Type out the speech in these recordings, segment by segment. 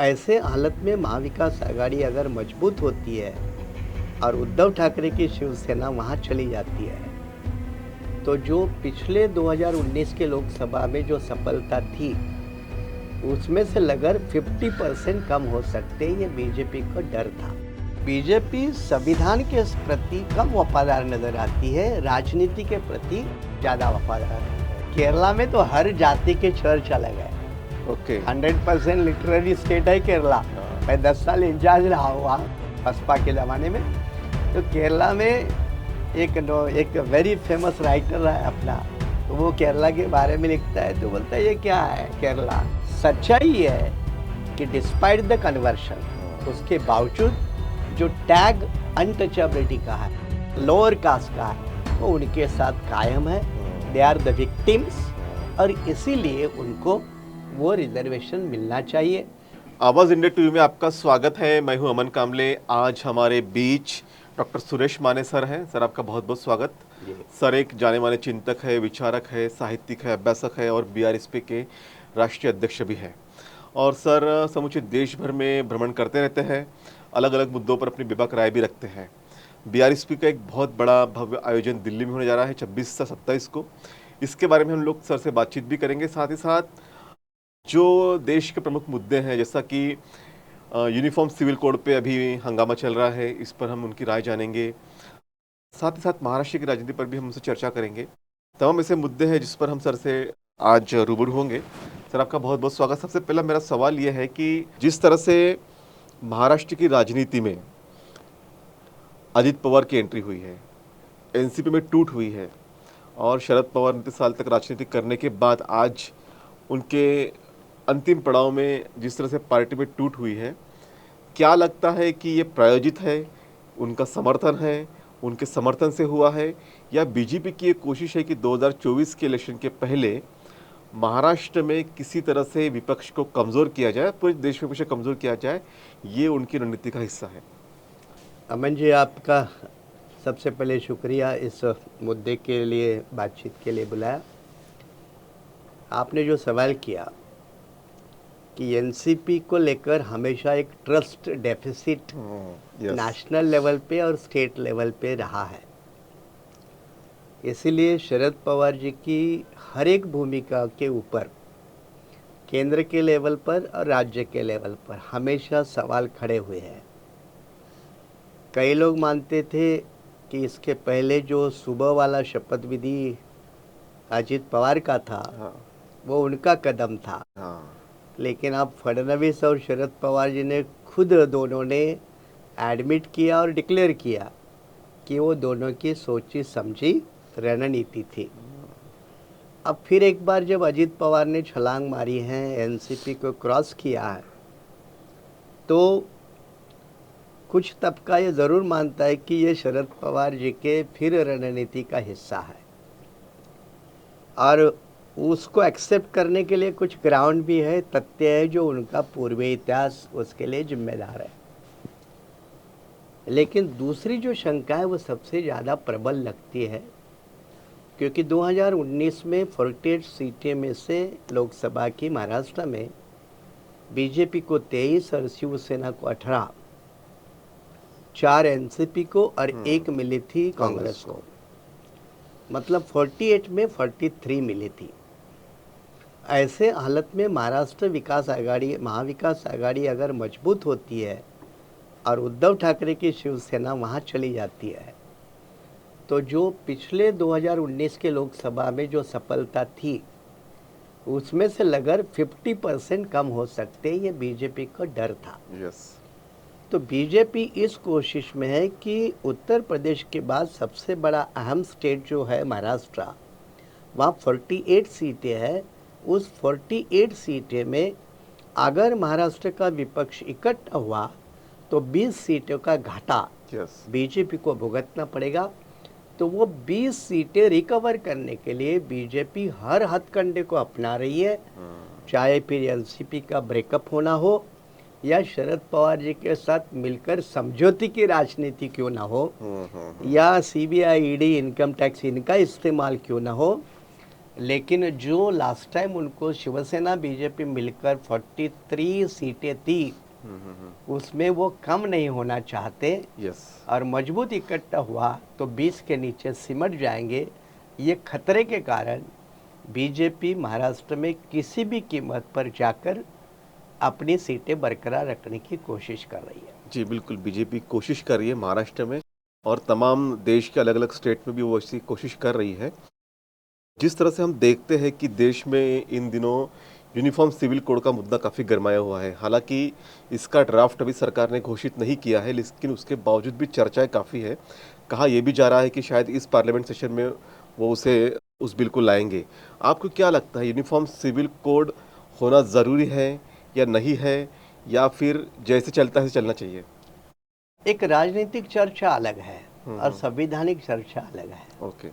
ऐसे हालत में महाविकास आघाड़ी अगर मजबूत होती है और उद्धव ठाकरे की शिवसेना वहाँ चली जाती है, तो जो पिछले 2019 के लोकसभा में जो सफलता थी, उसमें से लगभग 50% कम हो सकते, ये बीजेपी को डर था। बीजेपी संविधान के प्रति कम वफादार नजर आती है, राजनीति के प्रति ज़्यादा वफादार है। केरला में तो हर जाति के चर्च अलग है। ओके 100% लिटरेरी स्टेट है केरला। मैं 10 साल इंचार्ज रहा हुआ बसपा के ज़माने में। तो केरला में एक वेरी फेमस राइटर है अपना, तो वो केरला के बारे में लिखता है, तो बोलता है ये क्या है केरला। सच्चाई है कि डिस्पाइट द कन्वर्शन, उसके बावजूद जो टैग अनटचेबिलिटी का है, लोअर कास्ट का है, वो उनके साथ कायम है। दे आर द विक्टिम्स, और इसीलिए उनको वो रिजर्वेशन मिलना चाहिए। आवाज इंडिया टीवी में आपका स्वागत है। मैं हूं अमन कामले। आज हमारे बीच डॉक्टर सुरेश माने सर हैं। सर, आपका बहुत बहुत स्वागत। सर एक जाने माने चिंतक है, विचारक है, साहित्यिक है, अभ्यासक है और बीआरएसपी के राष्ट्रीय अध्यक्ष भी है। और सर समूचे देश भर में भ्रमण करते रहते हैं, अलग अलग मुद्दों पर अपनी बेबाक राय भी रखते हैं। बीआरएसपी का एक बहुत बड़ा भव्य आयोजन दिल्ली में होने जा रहा है 26 से 27 को। इसके बारे में हम लोग सर से बातचीत भी करेंगे। साथ ही साथ जो देश के प्रमुख मुद्दे हैं, जैसा कि यूनिफॉर्म सिविल कोड पे अभी हंगामा चल रहा है, इस पर हम उनकी राय जानेंगे। साथ ही साथ महाराष्ट्र की राजनीति पर भी हम उनसे चर्चा करेंगे। तमाम ऐसे मुद्दे हैं जिस पर हम सर से आज रूबरू होंगे। सर, आपका बहुत बहुत स्वागत। सबसे पहला मेरा सवाल यह है कि जिस तरह से महाराष्ट्र की राजनीति में अजित पवार की एंट्री हुई है, एनसीपी में टूट हुई है, और शरद पवार 29 साल तक राजनीति करने के बाद आज उनके अंतिम पड़ाव में जिस तरह से पार्टी में टूट हुई है, क्या लगता है कि ये प्रायोजित है, उनका समर्थन है, उनके समर्थन से हुआ है, या बीजेपी की एक कोशिश है कि 2024 के इलेक्शन के पहले महाराष्ट्र में किसी तरह से विपक्ष को कमज़ोर किया जाए, पूरे देश में विपक्ष को कमज़ोर किया जाए, ये उनकी रणनीति का हिस्सा है? अमन जी, आपका सबसे पहले शुक्रिया इस मुद्दे के लिए, बातचीत के लिए बुलाया। आपने जो सवाल किया कि एनसीपी को लेकर हमेशा एक ट्रस्ट डेफिसिट नेशनल लेवल पे और स्टेट लेवल पे रहा है, इसीलिए शरद पवार जी की हर एक भूमिका के ऊपर केंद्र के लेवल पर और राज्य के लेवल पर हमेशा सवाल खड़े हुए हैं। कई लोग मानते थे कि इसके पहले जो सुबह वाला शपथ विधि अजित पवार का था, वो उनका कदम था। लेकिन अब फडणवीस और शरद पवार जी ने खुद दोनों ने एडमिट किया और डिक्लेयर किया कि वो दोनों की सोची समझी रणनीति थी। अब फिर एक बार जब अजित पवार ने छलांग मारी है, एनसीपी को क्रॉस किया है, तो कुछ तबका ये ज़रूर मानता है कि ये शरद पवार जी के फिर रणनीति का हिस्सा है, और उसको एक्सेप्ट करने के लिए कुछ ग्राउंड भी है, तथ्य है, जो उनका पूर्वी इतिहास उसके लिए जिम्मेदार है। लेकिन दूसरी जो शंका है वो सबसे ज़्यादा प्रबल लगती है, क्योंकि 2019 में 48 सीटें में से लोकसभा की महाराष्ट्र में बीजेपी को 23 और शिवसेना को 18, 4 एनसीपी को और 1 मिली थी कांग्रेस को, मतलब 48 में 43 मिली थी। ऐसे हालत में महाविकास आघाड़ी अगर मजबूत होती है और उद्धव ठाकरे की शिवसेना वहाँ चली जाती है, तो जो पिछले 2019 के लोकसभा में जो सफलता थी, उसमें से लगभग 50% कम हो सकते, ये बीजेपी को डर था। तो बीजेपी इस कोशिश में है कि उत्तर प्रदेश के बाद सबसे बड़ा अहम स्टेट जो है महाराष्ट्र, वहाँ 48 सीटें हैं। उस 48 सीटें में अगर महाराष्ट्र का विपक्ष इकट्ठा हुआ तो 20 सीटों का घाटा बीजेपी को भुगतना पड़ेगा। तो वो 20 सीटें रिकवर करने के लिए बीजेपी हर हथकंडे को अपना रही है, चाहे फिर एनसीपी का ब्रेकअप होना हो या शरद पवार जी के साथ मिलकर समझौते की राजनीति क्यों ना हो, या सीबीआई, ईडी, इनकम टैक्स, इनका इस्तेमाल क्यों ना हो, लेकिन जो लास्ट टाइम उनको शिवसेना बीजेपी मिलकर 43 सीटें थी, उसमें वो कम नहीं होना चाहते यस। और मजबूत इकट्ठा हुआ तो 20 के नीचे सिमट जाएंगे। ये खतरे के कारण बीजेपी महाराष्ट्र में किसी भी कीमत पर जाकर अपनी सीटें बरकरार रखने की कोशिश कर रही है। जी बिल्कुल, बीजेपी कोशिश कर रही है महाराष्ट्र में और तमाम देश के अलग अलग स्टेट में भी वो ऐसी कोशिश कर रही है। जिस तरह से हम देखते हैं कि देश में इन दिनों यूनिफॉर्म सिविल कोड का मुद्दा काफ़ी गरमाया हुआ है। हालांकि इसका ड्राफ्ट अभी सरकार ने घोषित नहीं किया है, लेकिन उसके बावजूद भी चर्चाएं काफ़ी है। कहा यह भी जा रहा है कि शायद इस पार्लियामेंट सेशन में वो उस बिल को लाएंगे। आपको क्या लगता है, यूनिफॉर्म सिविल कोड होना ज़रूरी है या नहीं है, या फिर जैसे चलता है चलना चाहिए? एक राजनीतिक चर्चा अलग है और संवैधानिक चर्चा अलग है। ओके।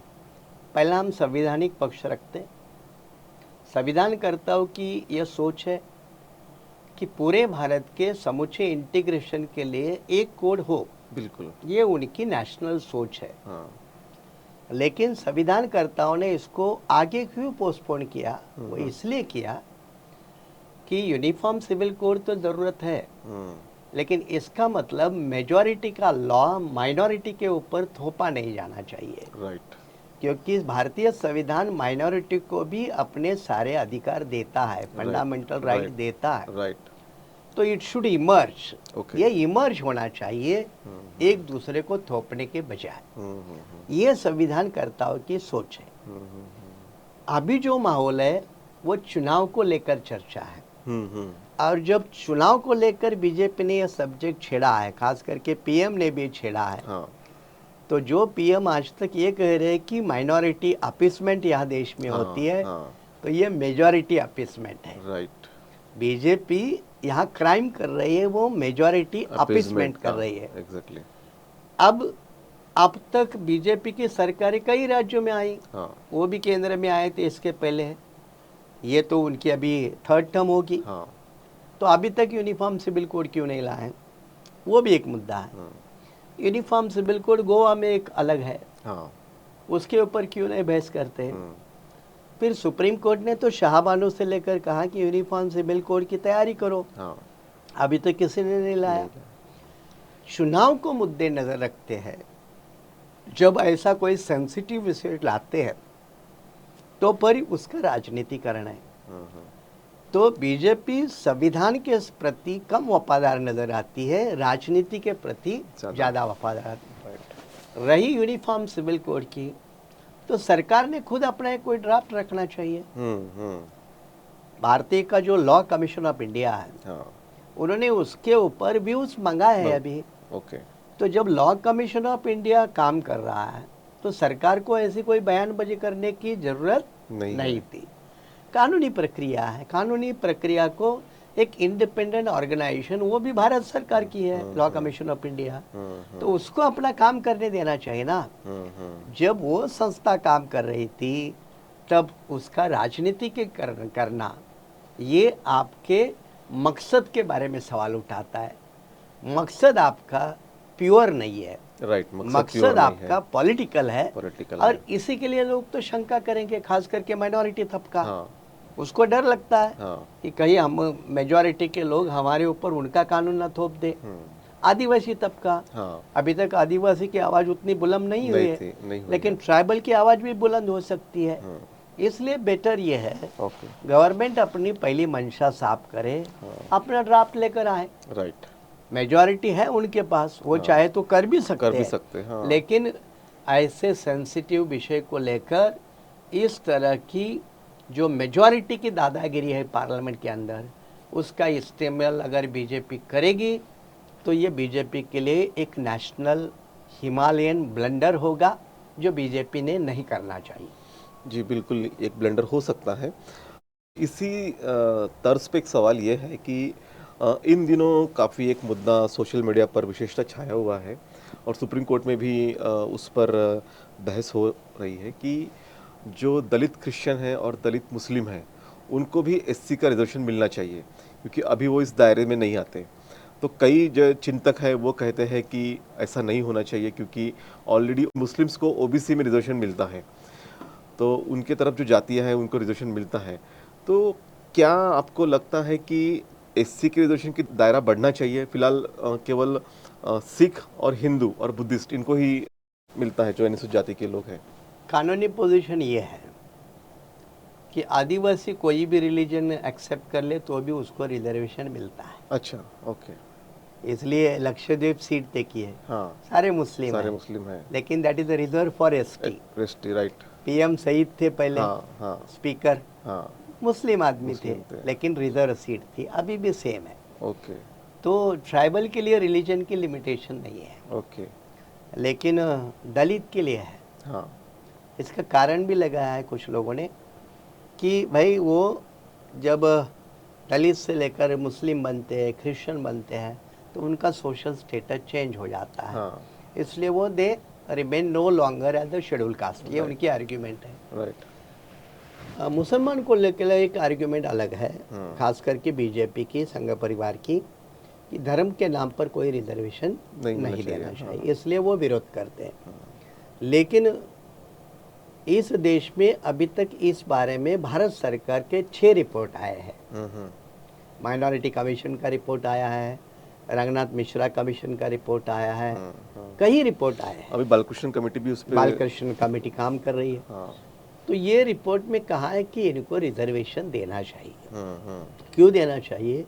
पहला हम संवैधानिक पक्ष रखते हैं। संविधानकर्ताओं की यह सोच है कि पूरे भारत के समूचे इंटीग्रेशन के लिए एक कोड हो। बिल्कुल। ये उनकी नेशनल सोच है। हाँ। लेकिन संविधानकर्ताओं ने इसको आगे क्यों पोस्टपोन किया? वो इसलिए किया कि यूनिफॉर्म सिविल कोड तो ज़रूरत है, लेकिन इसका मतलब मेजॉरिटी का लॉ माइनॉरिटी के ऊपर थोपा नहीं जाना चाहिए। राइट। क्योंकि भारतीय संविधान माइनॉरिटी को भी अपने सारे अधिकार देता है, फंडामेंटल राइट देता है। राइट। तो इट शुड इमर्ज। Okay. ये इमर्ज होना चाहिए एक दूसरे को थोपने के बजाय। ये संविधानकर्ताओं की सोच है। अभी जो माहौल है वो चुनाव को लेकर चर्चा है, और जब चुनाव को लेकर बीजेपी ने यह सब्जेक्ट छेड़ा है, खास करके पीएम ने भी छेड़ा है। हाँ। तो जो पीएम आज तक ये कह रहे हैं कि माइनॉरिटी अपीसमेंट यहाँ देश में होती है, तो ये मेजॉरिटी अपीसमेंट है। राइट। बीजेपी यहाँ क्राइम कर रही है, वो मेजॉरिटी अपीसमेंट कर रही है। एग्जैक्टली। अब तक बीजेपी की सरकारें कई राज्यों में आई, वो भी केंद्र में आए थे इसके पहले। ये तो उनकी अभी 3rd टर्म होगी। तो अभी तक यूनिफॉर्म सिविल कोड क्यों नहीं लाए? वो भी एक मुद्दा है। यूनिफॉर्म सिविल कोड गोवा में एक अलग है, उसके ऊपर क्यों नहीं बहस करते? फिर सुप्रीम कोर्ट ने तो शाहबानो से लेकर कहा कि यूनिफॉर्म सिविल कोड की तैयारी करो। अभी तक किसी ने नहीं लाया। चुनाव को मुद्दे नजर रखते हैं, जब ऐसा कोई सेंसिटिव विषय लाते हैं तो पर उसका राजनीतिकरण है। तो बीजेपी संविधान के प्रति कम वफादार नजर आती है, राजनीति के प्रति ज्यादा वफादार आती है। रही यूनिफॉर्म सिविल कोड की, तो सरकार ने खुद अपना एक कोई ड्राफ्ट रखना चाहिए। भारतीय का जो लॉ कमीशन ऑफ इंडिया है, उन्होंने उसके ऊपर व्यूज मंगाए हैं अभी। ओके। तो जब लॉ कमीशन ऑफ इंडिया काम कर रहा है, तो सरकार को ऐसी कोई बयानबाजी करने की जरूरत नहीं थी। कानूनी प्रक्रिया है, कानूनी प्रक्रिया को एक इंडिपेंडेंट ऑर्गेनाइजेशन, वो भी भारत सरकार की है, लॉ कमीशन ऑफ इंडिया, तो उसको अपना काम करने देना चाहिए ना। जब वो संस्था काम कर रही थी, तब उसका राजनीतिक करना ये आपके मकसद के बारे में सवाल उठाता है। मकसद आपका प्योर नहीं है। राइट। मकसद आपका पॉलिटिकल है। और इसी के लिए लोग तो शंका करेंगे, खास करके माइनॉरिटी तबका। उसको डर लगता है कि कहीं हम मेजॉरिटी के लोग हमारे ऊपर उनका कानून ना थोप दे। आदिवासी तबका, अभी तक आदिवासी की आवाज उतनी बुलंद नहीं हुई है, लेकिन ट्राइबल की आवाज भी बुलंद हो सकती है। इसलिए बेटर ये है गवर्नमेंट अपनी पहली मंशा साफ करे, अपना ड्राफ्ट लेकर आए। राइट। मेजॉरिटी है उनके पास, वो चाहे तो कर भी सकते हैं। लेकिन ऐसे सेंसिटिव विषय को लेकर इस तरह की जो मेजॉरिटी की दादागिरी है पार्लियामेंट के अंदर, उसका इस्तेमाल अगर बीजेपी करेगी तो ये बीजेपी के लिए एक नेशनल हिमालयन ब्लंडर होगा, जो बीजेपी ने नहीं करना चाहिए। जी बिल्कुल, एक ब्लंडर हो सकता है। इसी तर्ज पे एक सवाल ये है कि इन दिनों काफ़ी एक मुद्दा सोशल मीडिया पर विशेषतः छाया हुआ है और सुप्रीम कोर्ट में भी उस पर बहस हो रही है कि जो दलित क्रिश्चियन हैं और दलित मुस्लिम हैं, उनको भी एससी का रिजर्वेशन मिलना चाहिए, क्योंकि अभी वो इस दायरे में नहीं आते। तो कई जो चिंतक हैं वो कहते हैं कि ऐसा नहीं होना चाहिए, क्योंकि ऑलरेडी मुस्लिम्स को ओबीसी में रिजर्वेशन मिलता है। तो उनके तरफ जो जातियां हैं उनको रिजर्वेशन मिलता है। तो क्या आपको लगता है कि एससी के रिजर्वेशन की दायरा बढ़ना चाहिए? फिलहाल केवल सिख और हिंदू और बुद्धिस्ट इनको ही मिलता है जो अनुसूचित जाति के लोग हैं। कानूनी पोजीशन ये है कि आदिवासी कोई भी रिलीजन एक्सेप्ट कर ले तो भी उसको रिजर्वेशन मिलता है। अच्छा, ओके। इसलिए लक्षद्वीप सीट देखी है, हाँ, सारे मुस्लिम सारे हैं, मुस्लिम हैं। लेकिन that is reserve for ST. ST, right. PM Sayeed थे पहले, हाँ, हाँ, स्पीकर हाँ, मुस्लिम आदमी थे, मुस्लिम थे। लेकिन रिजर्व सीट थी, अभी भी सेम है। ओके, तो ट्राइबल के लिए रिलीजन की लिमिटेशन नहीं है, ओके। लेकिन दलित के लिए है। हाँ, इसका कारण भी लगाया है कुछ लोगों ने कि भाई वो जब दलित से लेकर मुस्लिम बनते हैं, क्रिश्चियन बनते हैं, तो उनका सोशल स्टेटस चेंज हो जाता है। हाँ, इसलिए वो they remain no longer as the schedule caste. ये Right. उनकी आर्ग्यूमेंट है। राइट। मुसलमान को लेकर एक आर्ग्यूमेंट अलग है, खास करके बीजेपी की, संघ परिवार की, कि धर्म के नाम पर कोई रिजर्वेशन नहीं नहीं मिलना देना चाहिए, चाहिए, इसलिए वो विरोध करते हैं। लेकिन इस देश में अभी तक इस बारे में भारत सरकार के 6 रिपोर्ट आए हैं। माइनॉरिटी कमीशन का रिपोर्ट आया है, रंगनाथ मिश्रा कमीशन का रिपोर्ट आया है, कई रिपोर्ट आए हैं। अभी बालकृष्ण कमेटी भी उस पे बालकृष्ण कमेटी काम कर रही है। हाँ, तो ये रिपोर्ट में कहा है कि इनको रिजर्वेशन देना चाहिए। क्यों देना चाहिए?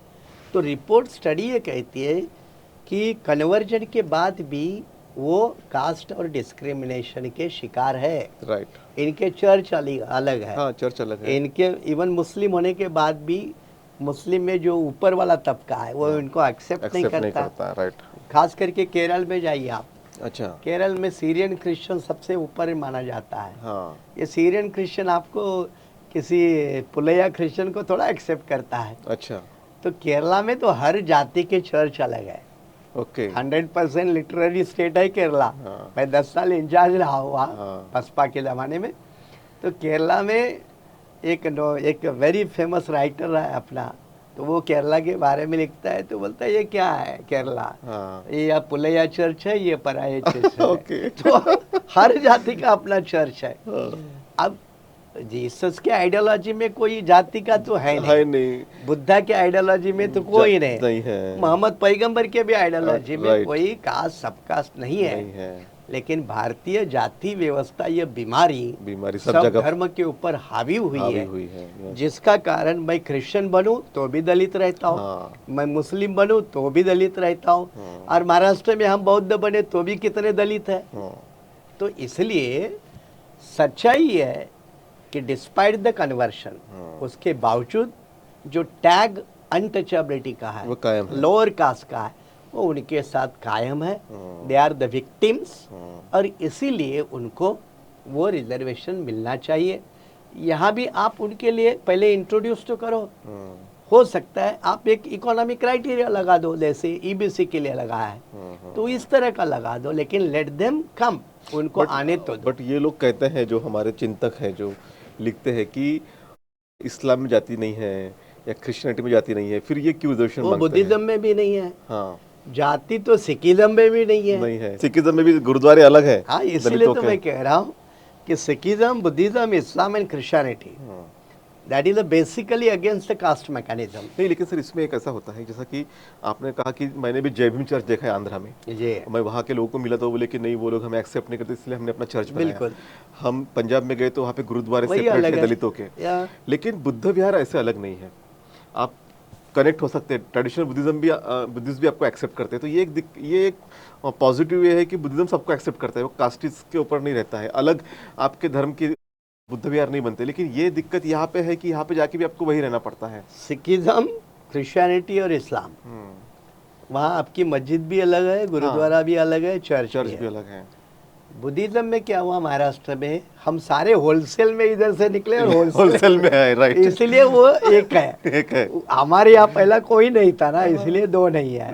तो रिपोर्ट स्टडी ये कहती है कि कन्वर्जन के बाद भी वो कास्ट और डिस्क्रिमिनेशन के शिकार है। राइट। इनके चर्च अलग है, हाँ, चर्च अलग है। इनके इवन मुस्लिम होने के बाद भी मुस्लिम में जो ऊपर वाला तबका है वो इनको एक्सेप्ट नहीं करता। राइट। खास करके केरल में जाइए आप, अच्छा। केरल में सीरियन क्रिश्चियन सबसे ऊपर माना जाता है। हाँ, ये सीरियन क्रिश्चियन आपको किसी पुलैया क्रिश्चियन को थोड़ा एक्सेप्ट करता है। अच्छा, तो केरला में तो हर जाति के चर्च अलग है। ओके। 100% लिटरेरी स्टेट है केरला। हाँ। मैं 10 साल इंचार्ज रहा हुआ हाँ। बसपा के ज़माने में। तो केरला में एक वेरी फेमस राइटर है अपना, तो वो केरला के बारे में लिखता है, तो बोलता है ये क्या है केरला, हाँ। ये या पुलैया चर्च है, ये पराये चर्च है। ओके। तो हर जाति का अपना चर्च है। हाँ। अब जीसस के आइडियोलॉजी में कोई जाति का तो है है नहीं, नहीं। बुद्धा के आइडियोलॉजी में तो कोई नहीं नहीं है। मोहम्मद पैगंबर के भी आइडियोलॉजी में Right. कोई कास्ट सबकास्ट नहीं है। नहीं है। लेकिन भारतीय जाति व्यवस्था, ये बीमारी सब सब जगह धर्म के ऊपर हावी हुई हावी है, हुई है। yes. जिसका कारण मैं क्रिश्चियन बनूं तो भी दलित रहता हूँ, हाँ। मैं मुस्लिम बनूं तो भी दलित रहता हूँ, हाँ। और महाराष्ट्र में हम बौद्ध बने तो भी कितने दलित है। हाँ। तो इसलिए सच्चाई है कि डिस्पाइट द कन्वर्शन, उसके बावजूद जो टैग अनटचेबिलिटी का है, वो कायम है। लोअर कास्ट का है, वो उनके साथ कायम है। दे आर द विक्टिम्स, और इसीलिए उनको वो रिजर्वेशन मिलना चाहिए। यहाँ भी आप उनके लिए पहले इंट्रोड्यूस तो करो। हो सकता है आप एक इकोनॉमिक क्राइटेरिया लगा दो, जैसे ईबीसी के लिए लगा है, तो इस तरह का लगा दो, लेकिन लेट देम कम, उनको आने तो दो। बट ये लोग कहते हैं, जो हमारे चिंतक हैं, जो लिखते हैं कि इस्लाम में जाति नहीं है या क्रिश्चियनिटी में जाति नहीं है, फिर ये क्यों रिजर्वेशन वो मांगते हैं? बुद्धिज्म में भी नहीं है, हाँ, जाति तो सिखिज्म में भी नहीं है। नहीं है। सिखिज्म में भी गुरुद्वारे अलग है। हाँ, इसलिए दलितों तो के। मैं कह रहा हूँ कि Sikhism, Buddhism, Islam and Christianity, that is basically against the caste mechanism. नहीं, लेकिन सर इसमें एक ऐसा होता है, जैसा कि आपने कहा कि मैंने भी जय भीम चर्च देखा है आंध्रा में। जी, मैं वहाँ के लोगों को मिला तो बोले कि नहीं, वो लोग हमें एक्सेप्ट नहीं करते, इसलिए हमने अपना चर्च बनाया। बिल्कुल। हम पंजाब में गए तो वहाँ पे गुरुद्वारे वही सेपरेट अलग थे है। दलितों के, या लेकिन बुद्ध विहार ऐसे अलग नहीं है। आप कनेक्ट हो सकते हैं, ट्रेडिशनल बुद्धिज्म भी बुद्धिस्ट भी आपको एक्सेप्ट करते हैं। तो ये एक पॉजिटिव ये है कि बुद्धिज्म सबको एक्सेप्ट करता है, वो कास्टिस के ऊपर नहीं रहता है, अलग आपके धर्म की बुद्ध विहार नहीं बनते। लेकिन ये दिक्कत यहाँ पे है कि यहाँ पे जाके भी आपको वही रहना पड़ता है। सिखिज्म, क्रिश्चियनिटी और इस्लाम, वहाँ आपकी मस्जिद भी अलग है, गुरुद्वारा भी अलग है, चर्च भी अलग है। बुद्धिज्म में क्या हुआ, महाराष्ट्र में हम सारे होलसेल में इधर से निकले और होलसेल में है, राइट। इसलिए वो एक है। एक है। हमारे यहाँ पहला कोई नहीं था ना, इसलिए दो नहीं है।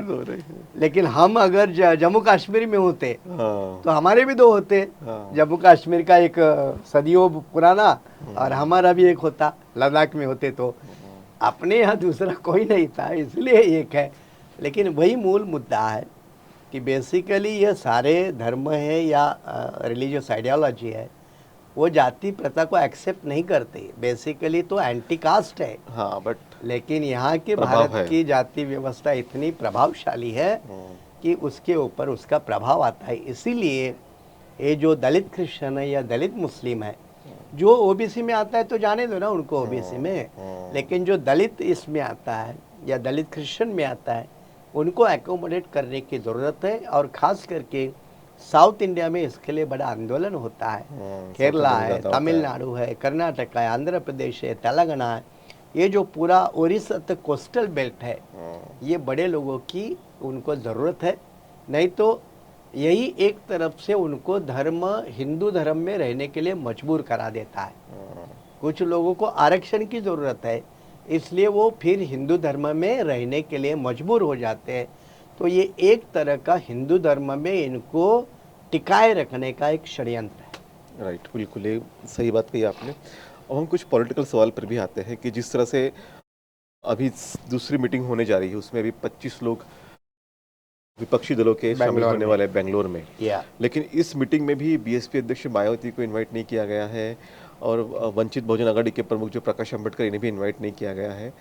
लेकिन हम अगर जम्मू कश्मीर में होते तो हमारे भी दो होते। जम्मू कश्मीर का एक सदियों पुराना और हमारा भी एक होता, लद्दाख में होते तो अपने यहाँ दूसरा कोई नहीं था, इसलिए एक है। लेकिन वही मूल मुद्दा है कि बेसिकली ये सारे धर्म है या रिलीजियस आइडियोलॉजी है, वो जाति प्रथा को एक्सेप्ट नहीं करते, बेसिकली तो एंटी कास्ट है। हाँ, बट लेकिन यहाँ के प्रभाव भारत है। की जाति व्यवस्था इतनी प्रभावशाली है कि उसके ऊपर उसका प्रभाव आता है। इसीलिए ये जो दलित क्रिश्चियन है या दलित मुस्लिम है, जो ओबीसी में आता है तो जाने दो ना उनको ओबीसी में, लेकिन जो दलित इसमें आता है या दलित क्रिश्चियन में आता है, उनको एकोमोडेट करने की ज़रूरत है। और ख़ास करके साउथ इंडिया में इसके लिए बड़ा आंदोलन होता है। केरला सबसे है, ज़्यादा होता है। तमिलनाडु है, कर्नाटक है, आंध्र प्रदेश है, तेलंगाना है, ये जो पूरा उड़ीसा तक कोस्टल बेल्ट है, ये बड़े लोगों की उनको ज़रूरत है। नहीं तो यही एक तरफ से उनको धर्म, हिंदू धर्म में रहने के लिए मजबूर करा देता है। कुछ लोगों को आरक्षण की ज़रूरत है, इसलिए वो फिर हिंदू धर्म में रहने के लिए मजबूर हो जाते हैं। तो ये एक तरह का हिंदू धर्म में इनको टिकाए रखने का एक षड्यंत्र है। राइट, बिल्कुल ये सही बात कही आपने। अब हम कुछ पॉलिटिकल सवाल पर भी आते हैं कि जिस तरह से अभी दूसरी मीटिंग होने जा रही है, उसमें अभी 25 लोग विपक्षी दलों के शामिल बेंगलोर होने में। वाले हैं बेंगलोर में। या लेकिन इस मीटिंग में भी बीएसपी अध्यक्ष मायावती को इनवाइट नहीं किया गया है, और वंचित बहुजन आघाड़ी के प्रमुख जो प्रकाश अंबेडकर, इन्हें भी इनवाइट नहीं किया गया है।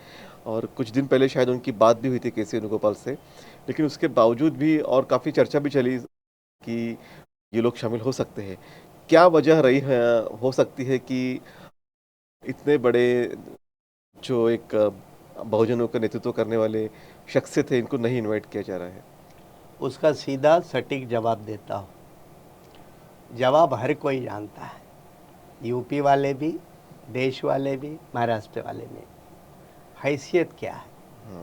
और कुछ दिन पहले शायद उनकी बात भी हुई थी केसी वेणुगोपाल से, लेकिन उसके बावजूद भी और काफ़ी चर्चा भी चली कि ये लोग शामिल हो सकते हैं। क्या वजह रही है, हो सकती है कि इतने बड़े जो एक बहुजनों का नेतृत्व करने वाले शख्सियत थे, इनको नहीं इनवाइट किया जा रहा है? उसका सीधा सटीक जवाब देता हूँ। जवाब हर कोई जानता है, यूपी वाले भी, देश वाले भी, महाराष्ट्र वाले में। हैसियत क्या है,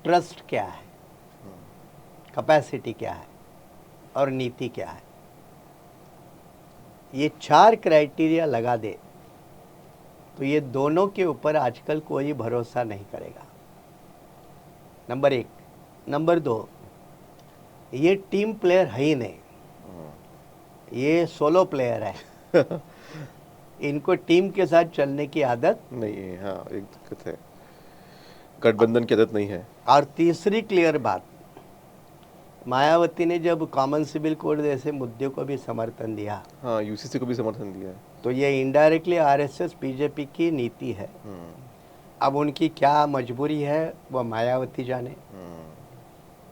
ट्रस्ट क्या है, कैपेसिटी क्या है और नीति क्या है, ये 4 क्राइटेरिया लगा दे तो ये दोनों के ऊपर आजकल कोई भरोसा नहीं करेगा। नंबर 1। नंबर 2, ये टीम प्लेयर है ही नहीं, ये सोलो प्लेयर है। इनको टीम के साथ चलने की आदत नहीं है। हाँ, एक दिक्कत है, गठबंधन की आदत नहीं है। और तीसरी क्लियर बात, मायावती ने जब कॉमन सिविल कोड जैसे मुद्दे को भी समर्थन दिया, हाँ, यूसीसी को भी समर्थन दिया है। तो ये इनडायरेक्टली आरएसएस बीजेपी की नीति है। अब उनकी क्या मजबूरी है वो मायावती जाने।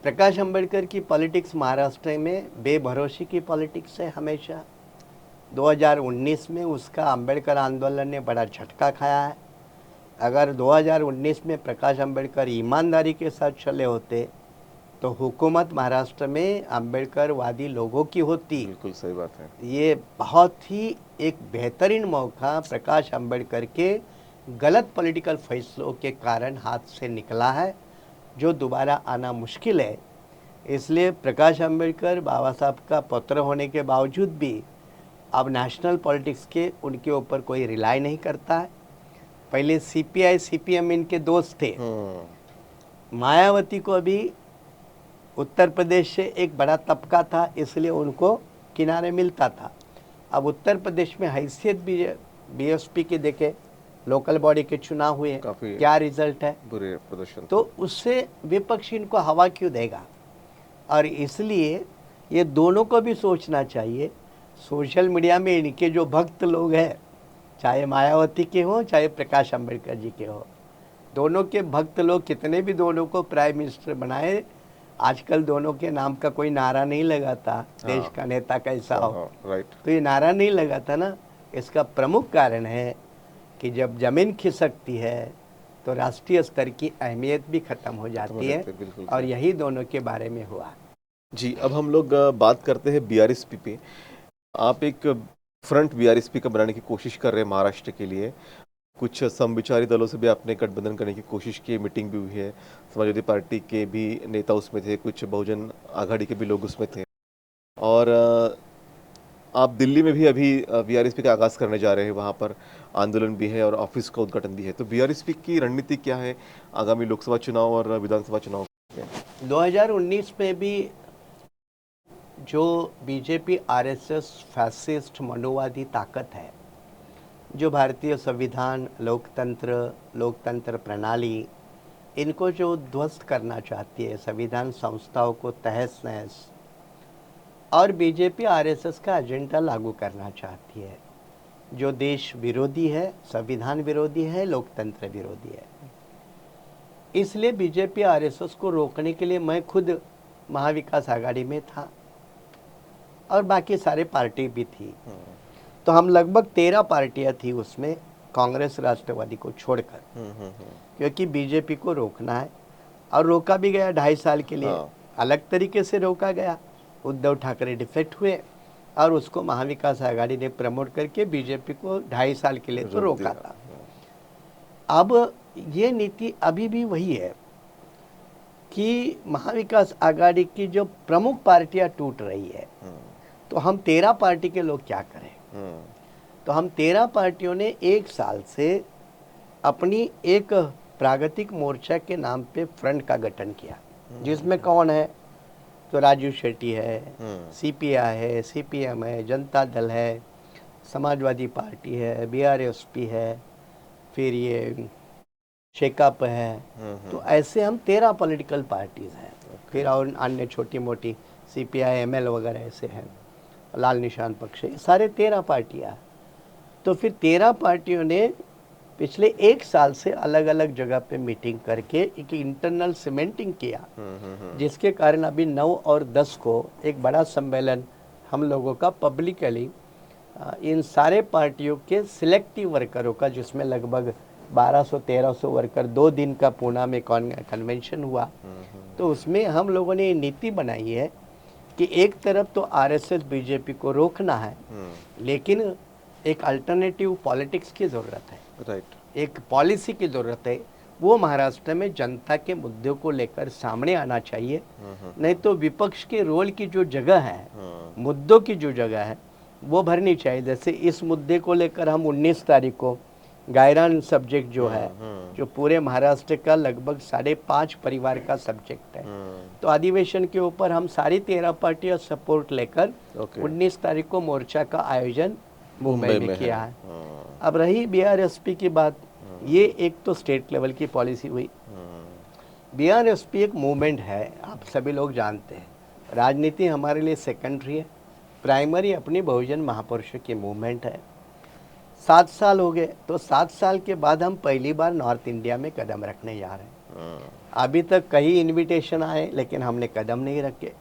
प्रकाश अंबेडकर की पॉलिटिक्स महाराष्ट्र में बेभरोसी की पॉलिटिक्स है हमेशा। 2019 में उसका अंबेडकर आंदोलन ने बड़ा झटका खाया है। अगर 2019 में प्रकाश अंबेडकर ईमानदारी के साथ चले होते तो हुकूमत महाराष्ट्र में अंबेडकरवादी लोगों की होती। बिल्कुल सही बात है। ये बहुत ही एक बेहतरीन मौका प्रकाश अंबेडकर के गलत पॉलिटिकल फैसलों के कारण हाथ से निकला है, जो दोबारा आना मुश्किल है। इसलिए प्रकाश अंबेडकर बाबा साहब का पुत्र होने के बावजूद भी अब नेशनल पॉलिटिक्स के उनके ऊपर कोई रिलाई नहीं करता है। पहले सीपीआई सीपीएम इनके दोस्त थे। मायावती को अभी उत्तर प्रदेश से एक बड़ा तबका था, इसलिए उनको किनारे मिलता था। अब उत्तर प्रदेश में हैसियत भी बीएसपी के देखे, लोकल बॉडी के चुनाव हुए, क्या रिजल्ट है, बुरे प्रदर्शन, तो उससे विपक्ष इनको हवा क्यों देगा। और इसलिए ये दोनों को भी सोचना चाहिए। सोशल मीडिया में इनके जो भक्त लोग हैं, चाहे मायावती के हो चाहे प्रकाश अंबेडकर जी के हो, दोनों के भक्त लोग कितने भी दोनों को प्राइम मिनिस्टर बनाए, आजकल दोनों के नाम का कोई नारा नहीं लगाता, देश का नेता कैसा हो। राइट। तो ये नारा नहीं लगाता ना, इसका प्रमुख कारण है कि जब जमीन खिसकती है तो राष्ट्रीय स्तर की अहमियत भी खत्म हो जाती है, और यही दोनों के बारे में हुआ। जी, अब हम लोग बात करते हैं बीआरएसपी पे। आप एक फ्रंट बीआरएसपी का बनाने की कोशिश कर रहे हैं महाराष्ट्र के लिए। कुछ समविचारी दलों से भी आपने गठबंधन करने की कोशिश की, मीटिंग भी हुई है, समाजवादी पार्टी के भी नेता उसमें थे, कुछ बहुजन आघाड़ी के भी लोग उसमें थे, और आप दिल्ली में भी अभी बीआरएसपी का आगाज़ करने जा रहे हैं, वहाँ पर आंदोलन भी है और ऑफिस का उद्घाटन भी है। तो बीआरएसपी की रणनीति क्या है आगामी लोकसभा चुनाव और विधानसभा चुनाव में? 2019 में भी जो बीजेपी आरएसएस फैसिस्ट मनोवादी ताकत है, जो भारतीय संविधान, लोकतंत्र प्रणाली, इनको जो ध्वस्त करना चाहती है, संविधान संस्थाओं को तहस नहस, और बीजेपी आरएसएस का एजेंडा लागू करना चाहती है, जो देश विरोधी है, संविधान विरोधी है, लोकतंत्र विरोधी है। इसलिए बीजेपी आरएसएस को रोकने के लिए मैं खुद महाविकास आघाड़ी में था और बाकी सारे पार्टी भी थी। तो हम लगभग 13 पार्टियां थी उसमें, कांग्रेस राष्ट्रवादी को छोड़कर, क्योंकि बीजेपी को रोकना है। और रोका भी गया 2.5 साल के लिए। अलग तरीके से रोका गया। उद्धव ठाकरे डिफेक्ट हुए और उसको महाविकास आघाड़ी ने प्रमोट करके बीजेपी को 2.5 साल के लिए तो रोका था। अब ये नीति अभी भी वही है कि महाविकास आघाड़ी की जो प्रमुख पार्टियां टूट रही है, तो हम 13 पार्टी के लोग क्या करें। तो हम 13 पार्टियों ने 1 साल से अपनी एक प्रागतिक मोर्चा के नाम पे फ्रंट का गठन किया, जिसमें कौन है, तो राजू शेट्टी है, सीपीआई है, सीपीएम है, जनता दल है, समाजवादी पार्टी है, बीआरएसपी है, फिर ये शेकअप है। तो ऐसे हम 13 पॉलिटिकल पार्टीज हैं। फिर और अन्य छोटी मोटी सीपीआई, एमएल वगैरह ऐसे हैं, लाल निशान पक्ष, सारे 13 पार्टियां। तो फिर 13 पार्टियों ने पिछले 1 साल से अलग अलग जगह पे मीटिंग करके एक इंटरनल सीमेंटिंग किया, जिसके कारण अभी 9 और 10 को एक बड़ा सम्मेलन हम लोगों का पब्लिकली इन सारे पार्टियों के सिलेक्टिव वर्करों का, जिसमें लगभग 1200-1300 वर्कर 2 दिन का पूना में कन्वेंशन हुआ। तो उसमें हम लोगों ने ये नीति बनाई है कि एक तरफ तो आरएसएस बीजेपी को रोकना है, लेकिन एक अल्टरनेटिव पॉलिटिक्स की ज़रूरत है। राइट। एक पॉलिसी की ज़रूरत है। वो महाराष्ट्र में जनता के मुद्दों को लेकर सामने आना चाहिए। नहीं तो विपक्ष के रोल की जो जगह है, मुद्दों की जो जगह है, वो भरनी चाहिए। जैसे इस मुद्दे को लेकर हम 19 तारीख को गायरान सब्जेक्ट जो है, जो पूरे महाराष्ट्र का लगभग 5.5 परिवार का सब्जेक्ट है, तो अधिवेशन के ऊपर हम सारी 13 पार्टियां सपोर्ट लेकर 19 तारीख को मोर्चा का आयोजन मुंबई में किया है। अब रही बीआरएसपी की बात, ये एक तो स्टेट लेवल की पॉलिसी हुई। बीआरएसपी एक मूवमेंट है, आप सभी लोग जानते हैं। राजनीति हमारे लिए सेकेंडरी है, प्राइमरी अपनी बहुजन महापुरुषों की मूवमेंट है। 7 साल हो गए, तो 7 साल के बाद हम पहली बार नॉर्थ इंडिया में कदम रखने जा रहे हैं। अभी तक कई इनविटेशन आए, लेकिन हमने कदम नहीं रखे,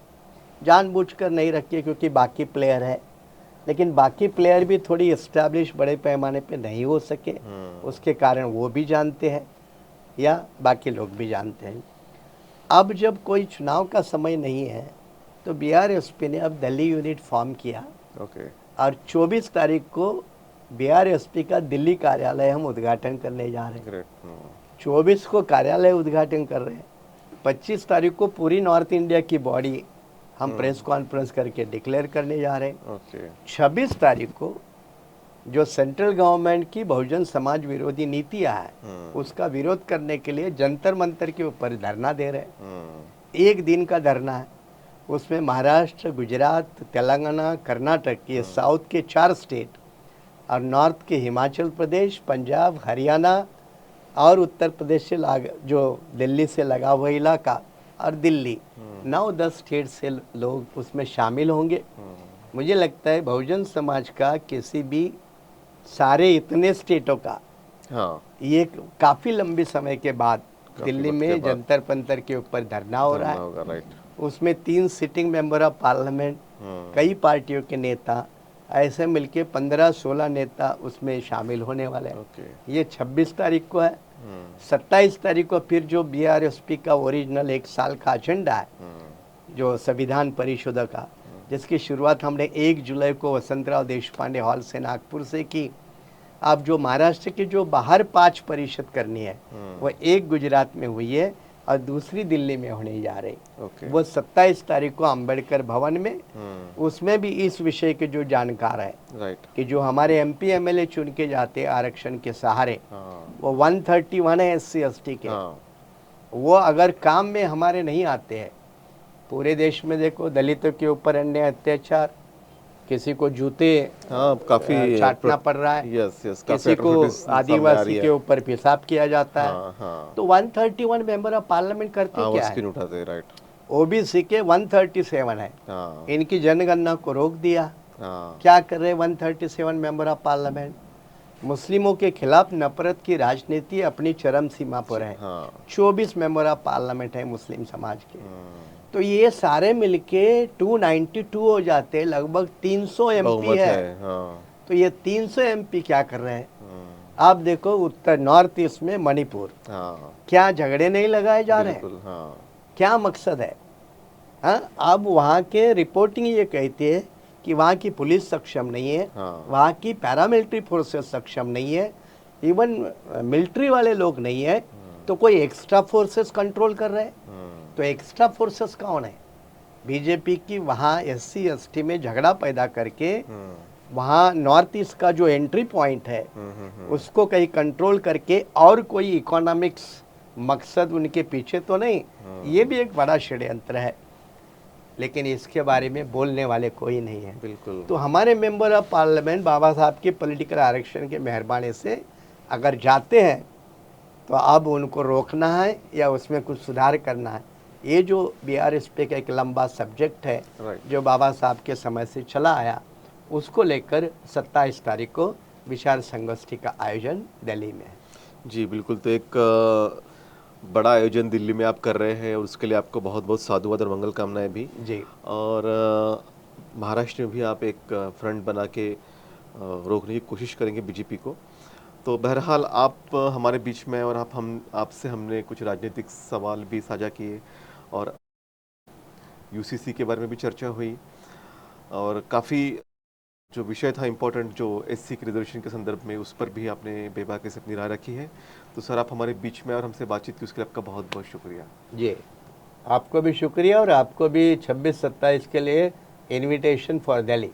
जानबूझकर नहीं रखे, क्योंकि बाकी प्लेयर है। लेकिन बाकी प्लेयर भी थोड़ी एस्टैब्लिश बड़े पैमाने पे नहीं हो सके, उसके कारण वो भी जानते हैं या बाकी लोग भी जानते हैं। अब जब कोई चुनाव का समय नहीं है, तो बीआरएसपी ने अब दिल्ली यूनिट फॉर्म किया। और 24 तारीख को बीआरएसपी का दिल्ली कार्यालय हम उद्घाटन करने जा रहे हैं। 24 को कार्यालय उद्घाटन कर रहे हैं। 25 तारीख को पूरी नॉर्थ इंडिया की बॉडी हम प्रेस कॉन्फ्रेंस करके डिक्लेयर करने जा रहे हैं। 26 तारीख को जो सेंट्रल गवर्नमेंट की बहुजन समाज विरोधी नीतियां है, उसका विरोध करने के लिए जंतर मंतर के ऊपर धरना दे रहे हैं। 1 दिन का धरना है। उसमें महाराष्ट्र, गुजरात, तेलंगाना, कर्नाटक, ये साउथ के 4 स्टेट, और नॉर्थ के हिमाचल प्रदेश, पंजाब, हरियाणा और उत्तर प्रदेश से जो दिल्ली से लगा हुआ इलाका, और दिल्ली, 9-10 स्टेट से लोग उसमें शामिल होंगे। मुझे लगता है बहुजन समाज का किसी भी सारे इतने स्टेटों का ये काफ़ी लंबे समय के बाद दिल्ली में जंतर पंतर के ऊपर धरना हो रहा है। उसमें 3 सिटिंग मेंबर ऑफ पार्लियामेंट, कई पार्टियों के नेता, ऐसे मिलके 15-16 नेता उसमें शामिल होने वाले हैं। ये 26 तारीख को है। 27 तारीख को फिर जो बीआरएसपी का ओरिजिनल 1 साल का एजेंडा है, जो संविधान परिषद का, जिसकी शुरुआत हमने 1 जुलाई को वसंतराव देशपांडे हॉल से नागपुर से की। अब जो महाराष्ट्र की जो बाहर 5 परिषद करनी है, वो 1 गुजरात में हुई है और दूसरी दिल्ली में होने जा रही। वो 27 तारीख को अंबेडकर भवन में, उसमें भी इस विषय के जो जानकार है कि जो हमारे एमपी एमएलए चुन के जाते हैं आरक्षण के सहारे, वो 131 है SC ST के, वो अगर काम में हमारे नहीं आते हैं। पूरे देश में देखो, दलितों के ऊपर अन्याय, अत्याचार, किसी को जूते काफी चाटना पड़ रहा है, किसी को आदिवासी के ऊपर पेशाब किया जाता है। तो 131 मेंबर ऑफ पार्लियामेंट करते क्या है? उठाते, राइट। ओबीसी के 137 है। हाँ इनकी जनगणना को रोक दिया। हाँ क्या कर रहे 137 मेंबर ऑफ पार्लियामेंट? मुस्लिमों के खिलाफ नफरत की राजनीति अपनी चरम सीमा पर है। हाँ 24 मेंबर ऑफ पार्लियामेंट है मुस्लिम समाज के। तो ये सारे मिलके 292 हो जाते, लगभग 300 एमपी बहुमत है। है। हाँ तो ये 300 एमपी क्या कर रहे हैं? आप देखो उत्तर नॉर्थ ईस्ट में मणिपुर, हाँ क्या झगड़े नहीं लगाए जा रहे हैं? बिल्कुल। हाँ क्या मकसद है? हाँ, अब वहाँ के रिपोर्टिंग ये कहती है कि वहाँ की पुलिस सक्षम नहीं है, हाँ वहाँ की पैरामिलिट्री फोर्सेस सक्षम नहीं है, इवन मिलिट्री वाले लोग नहीं है, तो कोई एक्स्ट्रा फोर्सेस कंट्रोल कर रहे हैं। तो एक्स्ट्रा फोर्सेस कौन है? बीजेपी की वहाँ SC ST में झगड़ा पैदा करके वहाँ नॉर्थ ईस्ट का जो एंट्री पॉइंट है उसको कहीं कंट्रोल करके, और कोई इकोनॉमिक्स मकसद उनके पीछे तो नहीं। ये भी एक बड़ा षड्यंत्र है, लेकिन इसके बारे में बोलने वाले कोई नहीं है। बिल्कुल। तो हमारे मेंबर ऑफ पार्लियामेंट बाबा साहब के पॉलिटिकल आरक्षण के मेहरबानी से अगर जाते हैं तो अब उनको रोकना है या उसमें कुछ सुधार करना है। ये जो BRS पे का एक लंबा सब्जेक्ट है राइट। जो बाबा साहब के समय से चला आया, उसको लेकर 27 तारीख को विचार संगोष्ठी का आयोजन दिल्ली में है। जी बिल्कुल। तो एक बड़ा आयोजन दिल्ली में आप कर रहे हैं और उसके लिए आपको बहुत बहुत साधुवाद और मंगल कामनाएं भी। जी। और महाराष्ट्र में भी आप एक फ्रंट बना के रोकने की कोशिश करेंगे बीजेपी को। तो बहरहाल आप हमारे बीच में, और आपसे हमने कुछ राजनीतिक सवाल भी साझा किए और UCC के बारे में भी चर्चा हुई, और काफ़ी जो विषय था इम्पोर्टेंट जो SC के रिजर्वेशन के संदर्भ में, उस पर भी आपने बेबाकी से अपनी राय रखी है। तो सर आप हमारे बीच में और हमसे बातचीत की, उसके लिए आपका बहुत बहुत शुक्रिया। जी, आपको भी शुक्रिया, और आपको भी 26-27 के लिए इनविटेशन फॉर दिल्ली।